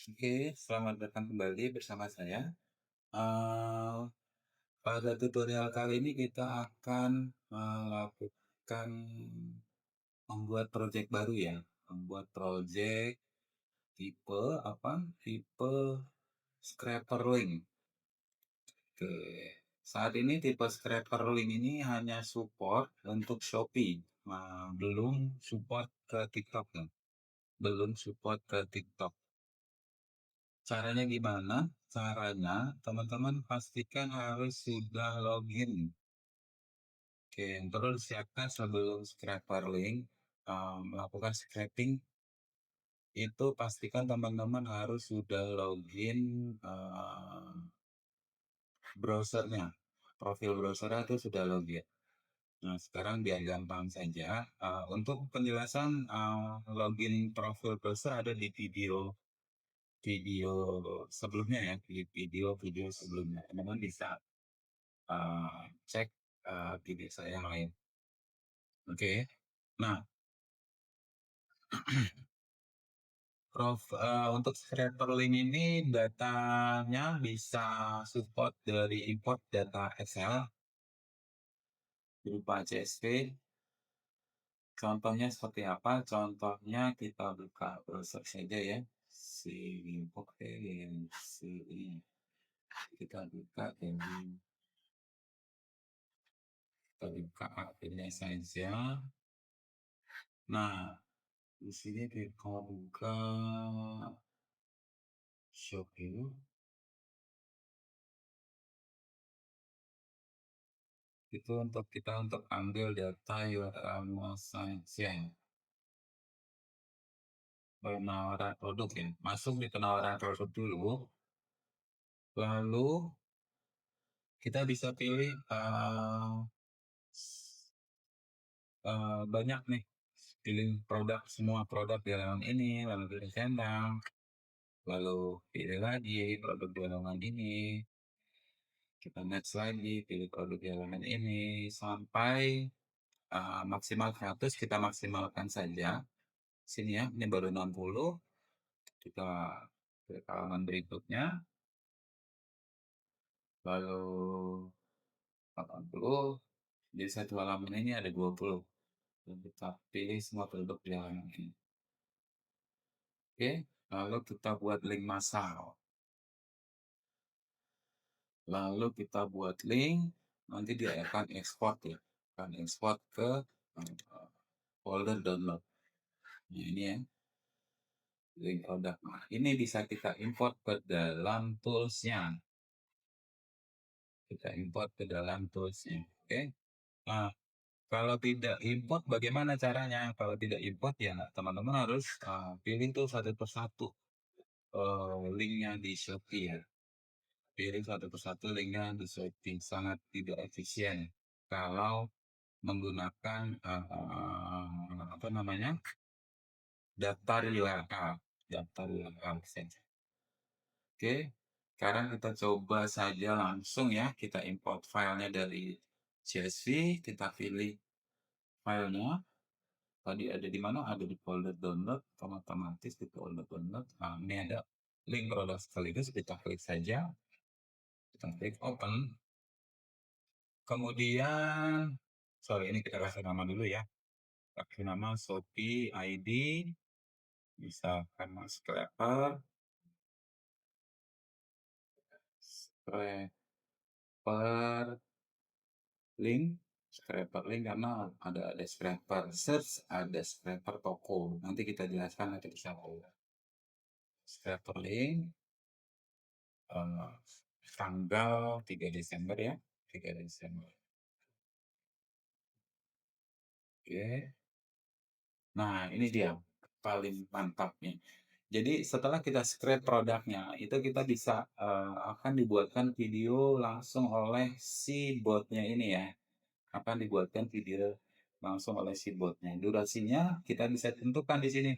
Oke, selamat datang kembali bersama saya. Eee, Pada tutorial kali ini kita akan melakukan membuat project baru ya, membuat project tipe apa, tipe scrapper link. Oke, saat ini tipe scrapper link ini hanya support untuk Shopee, belum support ke TikTok ya, belum support ke TikTok. Caranya gimana? Caranya, teman-teman pastikan harus sudah login. Oke, terus siapkan sebelum scraper link, melakukan scraping, itu pastikan teman-teman harus sudah login, browser-nya. Profil browser-nya itu sudah login. Nah, sekarang biar gampang saja, untuk penjelasan, login profil browser ada di video sebelumnya ya, di video-video sebelumnya. Teman-teman bisa cek, video saya yang lain. Oke. Nah, untuk scraper link ini datanya bisa support dari import data Excel berupa CSV. Contohnya seperti apa? Contohnya kita buka browser saja ya. Oke, kita buka ini, kita buka akhirnya saja. Nah, di sini kita buka Shopee. Itu untuk kita untuk ambil data URL saja. Penawaran produk ya. Masuk di penawaran produk dulu, lalu kita bisa pilih banyak nih. Pilih produk, semua produk di halaman ini, lalu pilih centang, lalu pilih lagi produk di halaman ini, kita next lagi, pilih produk di halaman ini, sampai maksimal 100 kita maksimalkan saja. Sini ya, ini baru 60, kita ke halaman berikutnya, lalu 80, jadi satu halaman ini ada 20. Dan kita pilih semua produk di halaman ini. Oke, lalu kita buat link massal. Lalu kita buat link, nanti dia akan ekspor ya, akan ekspor ke folder download. Nah, ini ya, link produk. Nah, ini bisa kita import ke dalam tools-nya. Kita import ke dalam tools-nya. Oke. Nah, kalau tidak import bagaimana caranya? Kalau tidak import ya teman-teman harus pilih tuh satu persatu linknya di Shopee ya. Pilih satu persatu linknya di Shopee. Sangat tidak efisien kalau menggunakan apa namanya, daftar URL, daftar URL saja. Oke, sekarang kita coba saja langsung ya, kita import filenya dari CSV, kita pilih filenya. Tadi ada di mana? Ada di folder download, otomatis di folder download. Nah, ini ada link produk sekaligus, kita klik saja, kita klik open. Kemudian, sorry ini kita kasih nama dulu ya. Kasih nama Shopee ID, misalkan Mas Scraper, scraper link, scraper link karena ada scraper search, ada scraper toko. Nanti kita jelaskan nanti di satu. Scraper link, eh, tanggal 3 Desember ya, 3 Desember. Oke. Nah, ini dia paling mantapnya. Jadi setelah kita scrap produknya, itu kita bisa akan dibuatkan video langsung oleh si botnya ini ya. Akan dibuatkan video langsung oleh si botnya. Durasinya kita bisa tentukan di sini.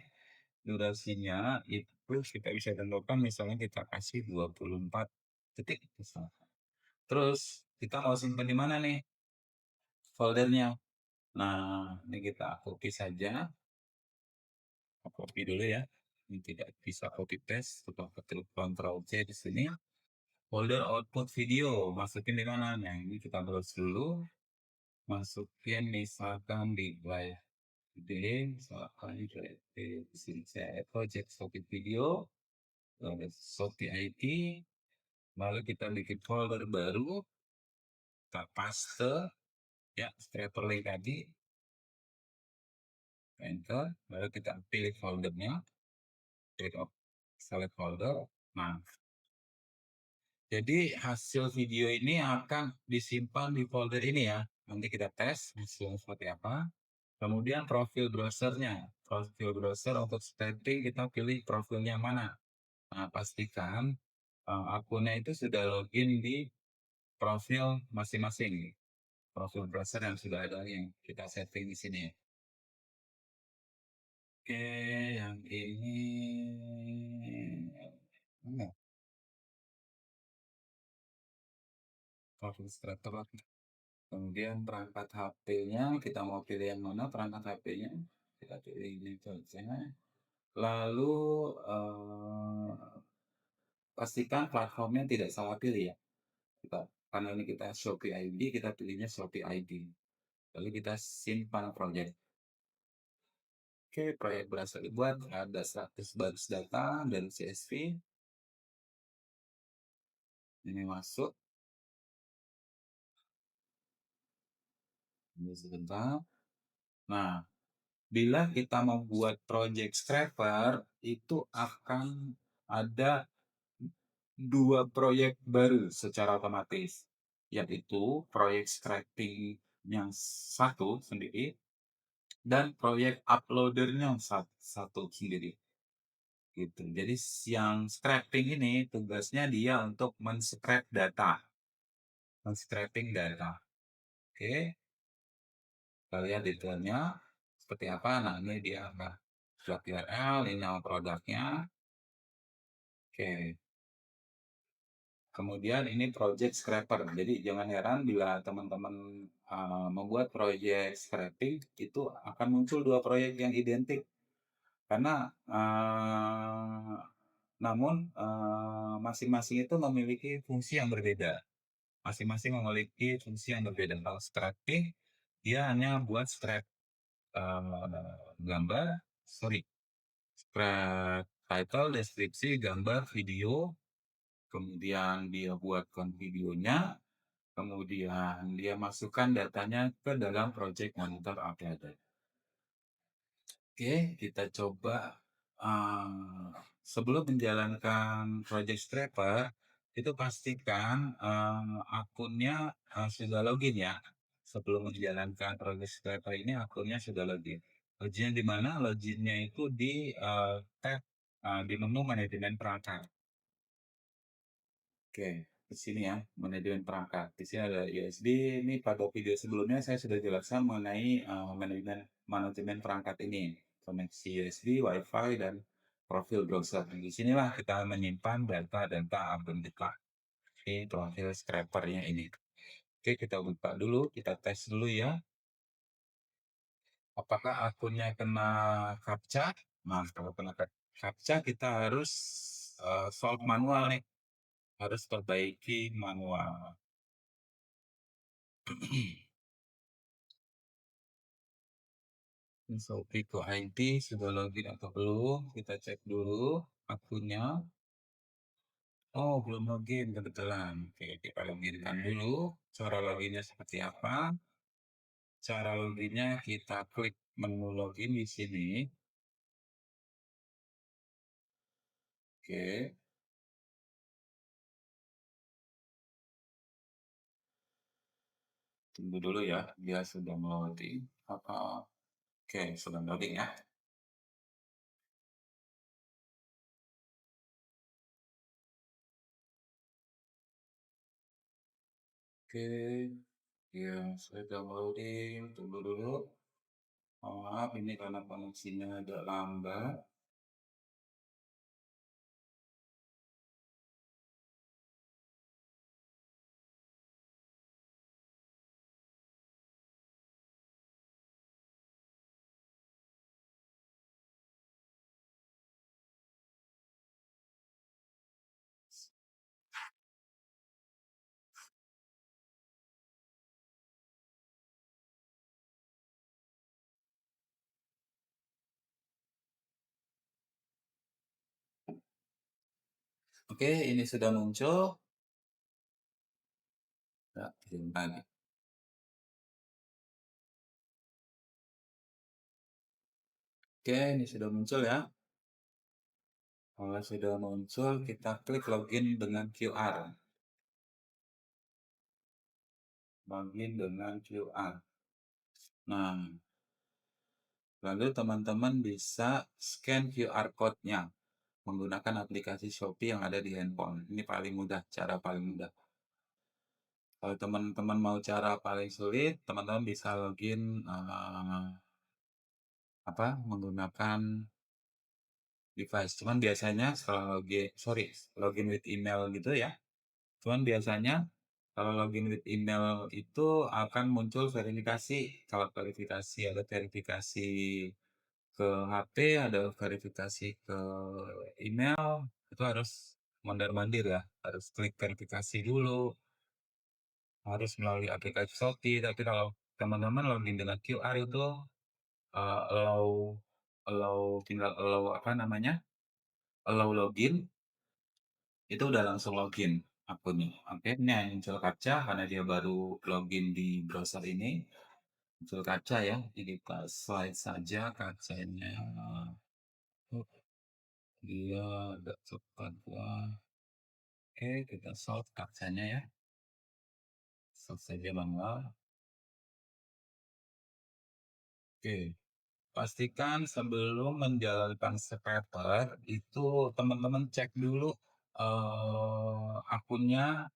Durasinya itu kita bisa tentukan misalnya kita kasih 24 detik misalnya. Terus kita mau simpan di mana nih foldernya? Nah, ini kita copy saja. Copy dulu ya. Ini tidak bisa copy paste, coba ketik Ctrl C di sini. Folder output video, masukin di mana? Nah, ini kita browse dulu. Masukin misalkan di drive gede, misalkan di drive di sini saya project Shopee video, Shopee ID, lalu kita bikin folder baru, kita paste, ya, scraper link tadi, enter, lalu kita pilih foldernya, select folder. Nah, jadi hasil video ini akan disimpan di folder ini ya. Nanti kita tes hasilnya seperti apa. Kemudian profil browsernya. Profil browser untuk setting kita pilih profilnya mana. Nah, pastikan akunnya itu sudah login di profil masing-masing. Profil browser yang sudah ada yang kita setting di sini. Oke, yang ini mana? Profil illustrator. Kemudian perangkat HP-nya, kita mau pilih yang mana perangkat HP-nya. Kita pilih ini saja. Lalu pastikan platformnya tidak salah pilih ya. Karena ini kita Shopee ID, kita pilihnya Shopee ID. Lalu kita simpan project. Oke, proyek berhasil dibuat. Ada 100 baris data dan CSV. Ini masuk. Ini sebentar. Nah, bila kita membuat project scraper, itu akan ada 2 proyek baru secara otomatis, yaitu proyek scraping yang satu sendiri dan proyek uploadernya satu sendiri. Gitu. Jadi yang scraping ini tugasnya dia untuk men-scrap data, men-scraping data. Oke, kita lihat detailnya seperti apa. Nah, ini dia URL, ini nama produknya. Oke. Kemudian ini project scraper. Jadi jangan heran bila teman-teman membuat project scraping itu akan muncul 2 proyek yang identik. Karena namun masing-masing itu memiliki fungsi yang berbeda. Masing-masing memiliki fungsi yang berbeda. Kalau scraping dia hanya buat scrap gambar, scrap title, deskripsi, gambar, video, kemudian dia buatkan videonya, kemudian dia masukkan datanya ke dalam project monitor uploader. Oke, kita coba sebelum menjalankan project scraper, itu pastikan akunnya sudah login ya. Sebelum menjalankan project scraper ini akunnya sudah login. Loginnya di mana? Loginnya itu di tab di menu manajemen perangkat. Oke, di sini ya, manajemen perangkat. Di sini ada USB. Ini pada video sebelumnya saya sudah jelaskan mengenai manajemen perangkat ini. Koneksi USB, WiFi, dan profil browser. Di sinilah kita menyimpan data-data akun kita di profil scrapernya ini. Oke, kita buka dulu, kita tes dulu ya. Apakah akunnya kena captcha? Nah, kalau kena captcha kita harus solve manual nih. Harus perbaiki manual. Shopee ID sudah login atau belum? Kita cek dulu akunnya. Oh, belum login kebetulan. Oke, kita loginkan dulu. Cara loginnya seperti apa? Cara loginnya kita klik menu login di sini. Oke. Tunggu dulu ya, dia sudah loading. Oke, sudah loading ya. Oke, ya sudah loading. Tunggu dulu. Maaf, ini karena koneksinya agak lambat. Oke, ini sudah muncul. Ya, kirim lagi. Oke, ini sudah muncul ya. Kalau sudah muncul, kita klik login dengan QR. Login dengan QR. Nah, lalu teman-teman bisa scan QR code-nya menggunakan aplikasi Shopee yang ada di handphone. Ini paling mudah, cara paling mudah. Kalau teman-teman mau cara paling sulit, teman-teman bisa login menggunakan device. Cuman biasanya kalau login with email gitu ya. Cuman biasanya kalau login with email itu akan muncul verifikasi. Kalau verifikasi ada verifikasi ke HP, ada verifikasi ke email, itu harus mondar-mandir ya. Harus klik verifikasi dulu, harus melalui aplikasi Shopee. Tapi kalau teman-teman login dengan QR itu eh, allow tinggal allow login itu udah langsung login akunnya. Oke, ini yang muncul captcha karena dia baru login di browser ini. Muncul captcha ya, jadi kita slide saja captchanya. Oh, dia agak cepat wah. Oke, kita solve captchanya ya. Solve saja manual. Oke, pastikan sebelum menjalankan stepper itu teman-teman cek dulu akunnya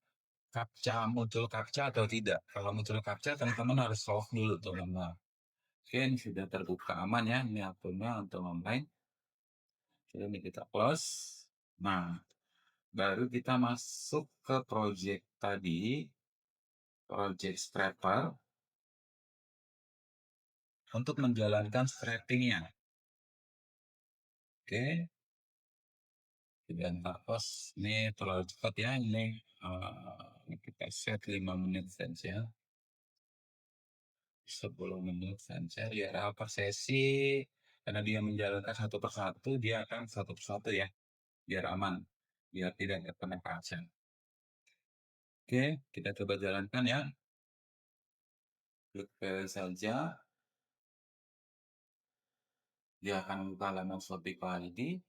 muncul captcha atau tidak. Kalau muncul captcha, teman-teman harus solve dulu teman-teman. Oke, ini sudah terbuka aman ya, ini akunnya untuk online. Jadi ini kita close. Nah, baru kita masuk ke project tadi, project scraper, untuk menjalankan scrapingnya. Oke, dan tapos ini terlalu cepat ya, ini kita set 5 menit saja. 10 menit saja biar per sesi, karena dia menjalankan satu persatu, dia akan satu persatu ya, biar aman, biar tidak terkena kaca. Oke, kita coba jalankan ya. Klik pilih saja, dia akan membuka halaman Shopee ID.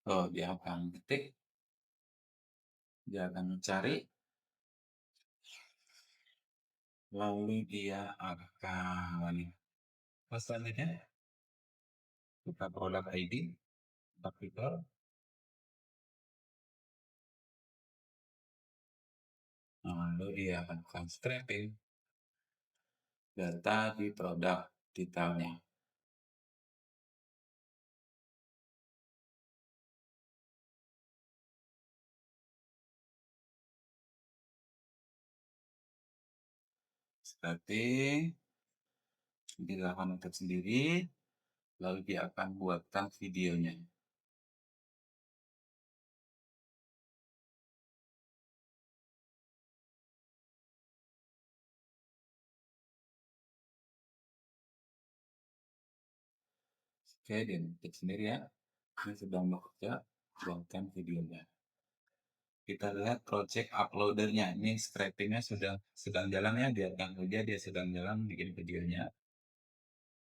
Oh, dia akan ketik, dia akan mencari, lalu dia akan selanjutnya buka produk ID, kita lalu dia akan scraping data di produk detailnya. Scraping, dilakukan untuk sendiri, lalu dia akan buatkan videonya. Oke, dia ketik sendiri ya. Ini sedang bekerja, buatkan videonya. Kita lihat project uploadernya. Ini scrapingnya sudah sedang jalan ya, dia sedang jalan bikin videonya.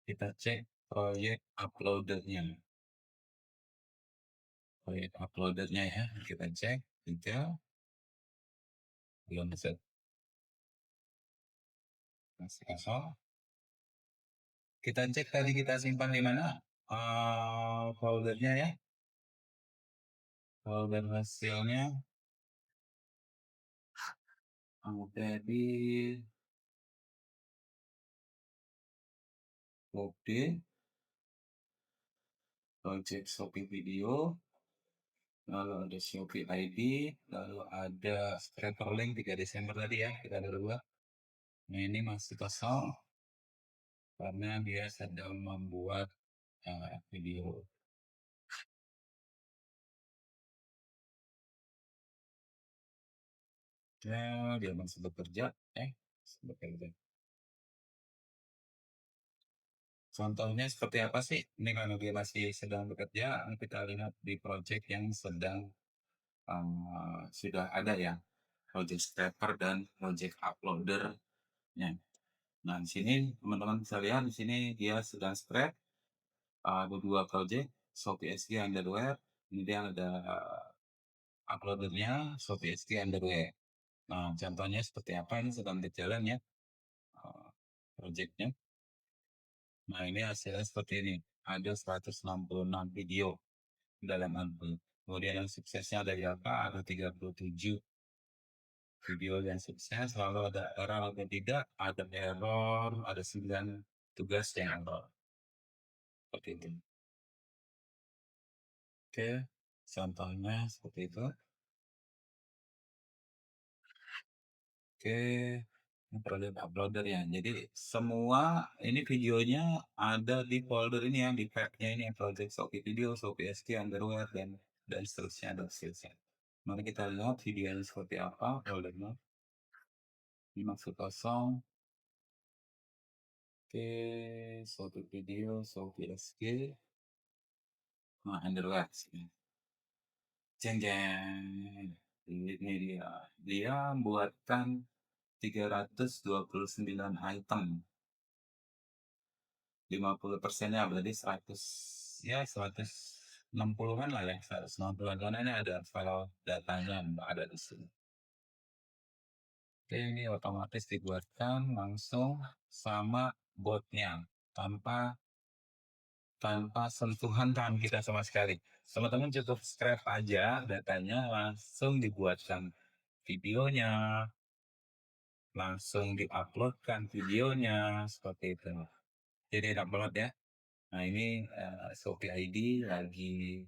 Kita cek proyek uploadernya. Proyek uploadernya ya, kita cek detail. Belum bisa, masih kosong. Kita cek tadi kita simpan di mana foldernya ya. Folder hasilnya ada di Shopee, project Shopee video, lalu ada Shopee ID, lalu ada scraper link 3 Desember tadi ya, kita ada dua. Nah, ini masih kosong karena dia sedang membuat video. Ya, dia masih bekerja, masih bekerja. Contohnya seperti apa sih? Ini kalau dia masih sedang bekerja, kita lihat di project yang sedang sudah ada ya, project scraper dan project uploader. Ya. Nah, di sini teman-teman bisa lihat di sini dia sedang scrap ada dua project, Shopee SG Underwear, kemudian ada uploadernya Shopee SG Underwear. Nah, contohnya seperti apa ini sedang berjalan ya projectnya. Nah, ini hasilnya seperti ini. Ada 166 video dalam album. Kemudian yang suksesnya ada berapa? Ada 37 video yang sukses, lalu ada error atau tidak, ada error, ada 9 tugas yang error. Seperti itu. Oke, contohnya seperti itu. Oke, ini project uploader ya. Jadi semua ini videonya ada di folder ini ya, di tab-nya ini project Shopee Video, Shopee SK, Underwear, dan seterusnya dan seterusnya. Mari kita lihat videonya seperti apa foldernya. Ini maksud kosong. Oke, Shopee Video, Shopee SK. Nah, Underwear sini. Jeng jeng. Ini dia. Dia buatkan 329 item. 50%-nya berarti 100, ya 160-an lah ya, 160-an karena ini ada file datanya ada di sini. Oke, ini otomatis dibuatkan langsung sama botnya tanpa tanpa sentuhan tangan kita sama sekali. Teman-teman cukup scrap aja datanya langsung dibuatkan videonya, langsung diuploadkan videonya seperti itu. Jadi enak banget ya. Nah ini Shopee ID lagi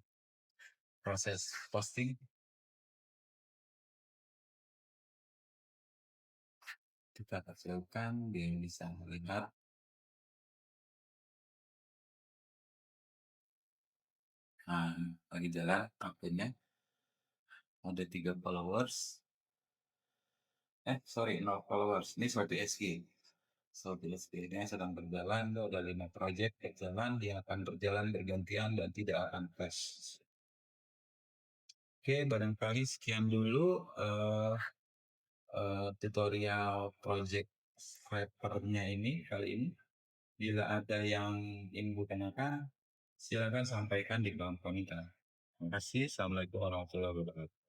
proses posting. Kita kecilkan biar bisa melihat. Nah, lagi jalan akunnya ada 3 followers. Sorry, 0 followers. Ini suatu SG. Suatu SG ini sedang berjalan, ada 5 project berjalan, dia akan berjalan bergantian dan tidak akan crash. Oke, barangkali sekian dulu tutorial project scraper-nya ini kali ini. Bila ada yang ingin ditanyakan, silakan sampaikan di kolom komentar. Terima kasih. Assalamualaikum warahmatullahi wabarakatuh.